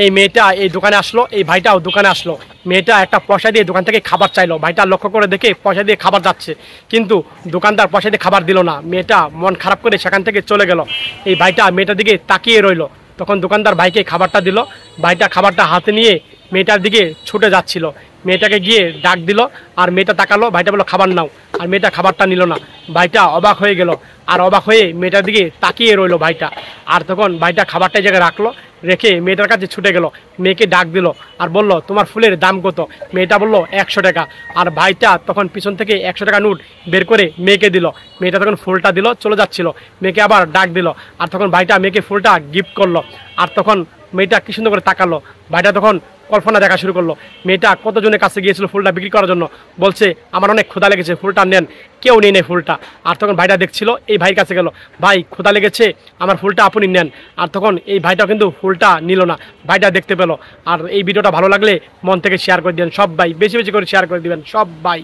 এই মেয়েটা এই দোকানে আসলো, এই ভাইটাও দোকানে আসলো। মেয়েটা একটা পয়সা দিয়ে দোকান থেকে খাবার চাইলো, ভাইটা লক্ষ্য করে দেখে পয়সা দিয়ে খাবার যাচ্ছে, কিন্তু দোকানদার পয়সা দিয়ে খাবার দিল না। মেয়েটা মন খারাপ করে সেখান থেকে চলে গেল। এই ভাইটা মেয়েটার দিকে তাকিয়ে রইলো। তখন দোকানদার ভাইকে খাবারটা দিল। ভাইটা খাবারটা হাতে নিয়ে মেয়েটার দিকে ছুটে যাচ্ছিল। মেয়েটাকে গিয়ে ডাক দিল, আর মেয়েটা তাকালো। ভাইটা বললো খাবার নাও, আর মেয়েটা খাবারটা নিল না। ভাইটা অবাক হয়ে গেল, আর অবাক হয়ে মেয়েটার দিকে তাকিয়ে রইলো ভাইটা। আর তখন ভাইটা খাবারটা জায়গায় রাখলো, রেখে মেয়েটার কাছে ছুটে গেল। মেয়েকে ডাক দিল আর বলল তোমার ফুলের দাম কত? মেয়েটা বলল 100 টাকা। আর ভাইটা তখন পিছন থেকে 100 টাকা নোট বের করে মেয়েকে দিল। মেয়েটা তখন ফুলটা দিল, চলে যাচ্ছিল। মেয়েকে আবার ডাক দিল, আর তখন ভাইটা মেয়েকে ফুলটা গিফট করলো। আর তখন মেয়েটা কি সুন্দর করে তাকালো। ভাইটা তখন কল্পনা দেখা শুরু করলো। মেয়েটা কতজনের কাছে গিয়েছিল ফুলটা বিক্রি করার জন্য, বলছে আমার অনেক ক্ষুধা লেগেছে, ফুলটা নেন। কেউ নিয়ে নেয় ফুলটা। আর তখন ভাইটা দেখছিল, এই ভাইয়ের কাছে গেল, ভাই ক্ষুধা লেগেছে, আমার ফুলটা আপনি নেন। আর তখন এই ভাইটা কিন্তু ফুলটা নিল না, ভাইটা দেখতে পেলো। আর এই ভিডিওটা ভালো লাগলে মন থেকে শেয়ার করে দিবেন সব ভাই, বেশি বেশি করে শেয়ার করে দিবেন সব ভাই।